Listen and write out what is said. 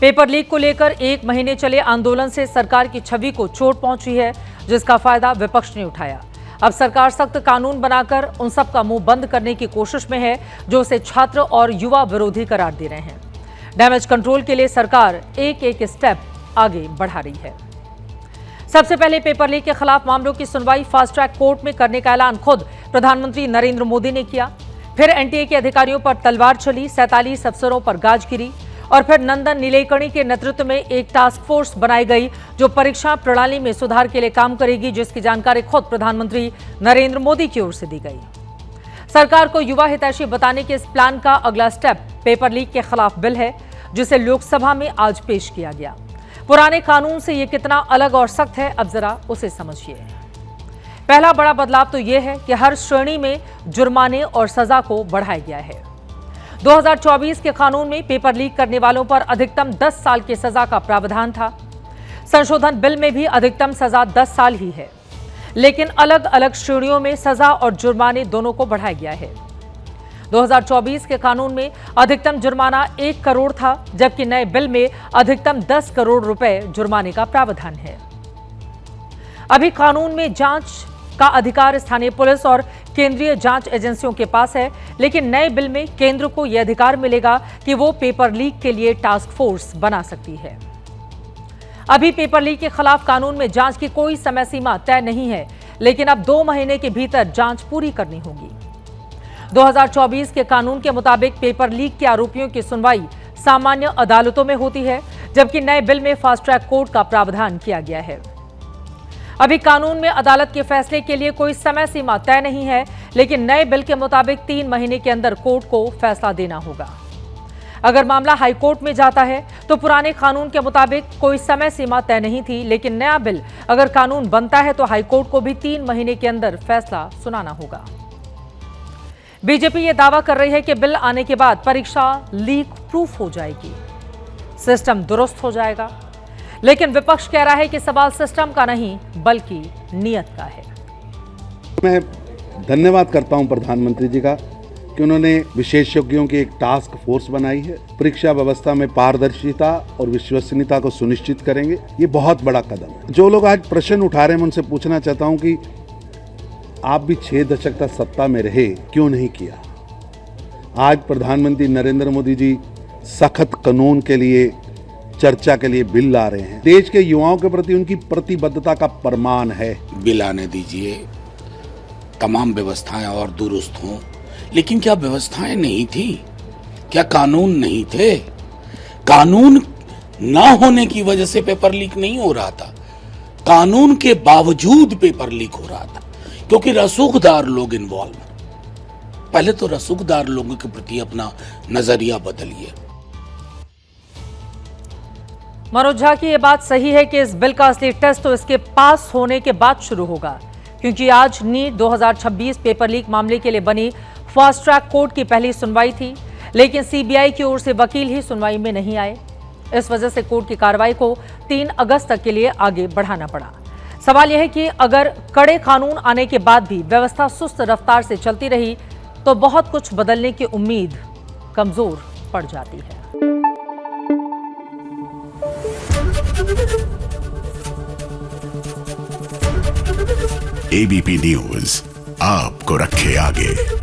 Paper leak को लेकर 1 महीने चले आंदोलन से सरकार की छवि को चोट पहुंची है, जिसका फायदा विपक्ष ने उठाया। अब सरकार सख्त कानून बनाकर उन सब का मुंह बंद करने की कोशिश में है जो उसे छात्र और युवा विरोधी करार दे रहे हैं। डैमेज कंट्रोल के लिए सरकार एक एक स्टेप आगे बढ़ा रही है। सबसे पहले पेपर लीक के खिलाफ मामलों की सुनवाई फास्ट ट्रैक कोर्ट में करने का ऐलान खुद प्रधानमंत्री नरेंद्र मोदी ने किया। फिर एनटीए के अधिकारियों पर तलवार चली, 47 अफसरों पर गाज गिरी और फिर नंदन नीलेकणी के नेतृत्व में एक टास्क फोर्स बनाई गई जो परीक्षा प्रणाली में सुधार के लिए काम करेगी, जिसकी जानकारी खुद प्रधानमंत्री नरेंद्र मोदी की ओर से दी गई। सरकार को युवा हितैषी बताने के इस प्लान का अगला स्टेप पेपर लीक के खिलाफ बिल है, जिसे लोकसभा में आज पेश किया गया। पुराने कानून से यह कितना अलग और सख्त है, अब जरा उसे समझिए। पहला बड़ा बदलाव तो यह है कि हर श्रेणी में जुर्माने और सजा को बढ़ाया गया है। 2024 के कानून में पेपर लीक करने वालों पर अधिकतम 10 साल की सजा का प्रावधान था। संशोधन बिल में भी अधिकतम सजा 10 साल ही है, लेकिन अलग अलग श्रेणियों में सजा और जुर्माने दोनों को बढ़ाया गया है। 2024 के कानून में अधिकतम जुर्माना 1 करोड़ था, जबकि नए बिल में अधिकतम 10 करोड़ रुपए जुर्माने का प्रावधान है। अभी कानून में जांच का अधिकार स्थानीय पुलिस और केंद्रीय जांच एजेंसियों के पास है, लेकिन नए बिल में केंद्र को यह अधिकार मिलेगा कि वो पेपर लीक के लिए टास्क फोर्स बना सकती है। अभी पेपर लीक के खिलाफ कानून में जांच की कोई समय सीमा तय नहीं है, लेकिन अब 2 महीने के भीतर जांच पूरी करनी होगी। 2024 के कानून के मुताबिक पेपर लीक के आरोपियों की सुनवाई सामान्य अदालतों में होती है, जबकि नए बिल में फास्ट ट्रैक कोर्ट का प्रावधान किया गया है। अभी कानून में अदालत के फैसले के लिए कोई समय सीमा तय नहीं है, लेकिन नए बिल के मुताबिक 3 महीने के अंदर कोर्ट को फैसला देना होगा। अगर मामला हाई कोर्ट में जाता है तो पुराने कानून के मुताबिक कोई समय सीमा तय नहीं थी, लेकिन नया बिल अगर कानून बनता है तो हाई कोर्ट को भी 3 महीने के अंदर फैसला सुनाना होगा। बीजेपी ये दावा कर रही है कि बिल आने के बाद परीक्षा लीक प्रूफ हो जाएगी, सिस्टम दुरुस्त हो जाएगा, लेकिन विपक्ष कह रहा है कि सवाल सिस्टम का नहीं बल्कि नियत का है। मैं धन्यवाद करता हूं प्रधानमंत्री जी का कि उन्होंने विशेषज्ञों की एक टास्क फोर्स बनाई है। परीक्षा व्यवस्था में पारदर्शिता और विश्वसनीयता को सुनिश्चित करेंगे। ये बहुत बड़ा कदम है। जो लोग आज प्रश्न उठा रहे हैं, मैं उनसे पूछना चाहता हूं कि आप भी 6 दशक तक सत्ता में रहे, क्यों नहीं किया? आज प्रधानमंत्री नरेंद्र मोदी जी सख्त कानून के लिए, चर्चा के लिए बिल ला रहे हैं। देश के युवाओं के प्रति उनकी प्रतिबद्धता का प्रमाण है। बिल आने दीजिए, तमाम व्यवस्थाएं और दुरुस्त हों, लेकिन क्या व्यवस्थाएं नहीं थी? क्या कानून नहीं थे? कानून ना होने की वजह से पेपर लीक नहीं हो रहा था, कानून के बावजूद पेपर लीक हो रहा था, क्योंकि रसूखदार लोग इन्वॉल्व। पहले तो रसूखदार लोगों के प्रति अपना नजरिया बदलिए। मनोज झा की यह बात सही है कि इस बिल का असली टेस्ट तो इसके पास होने के बाद शुरू होगा, क्योंकि आज नीट 2026 पेपर लीक मामले के लिए बनी फास्ट ट्रैक कोर्ट की पहली सुनवाई थी, लेकिन सीबीआई की ओर से वकील ही सुनवाई में नहीं आए। इस वजह से कोर्ट की कार्रवाई को 3 अगस्त तक के लिए आगे बढ़ाना पड़ा। सवाल यह है कि अगर कड़े कानून आने के बाद भी व्यवस्था सुस्त रफ्तार से चलती रही तो बहुत कुछ बदलने की उम्मीद कमजोर पड़ जाती है। एबीपी न्यूज आपको रखे आगे।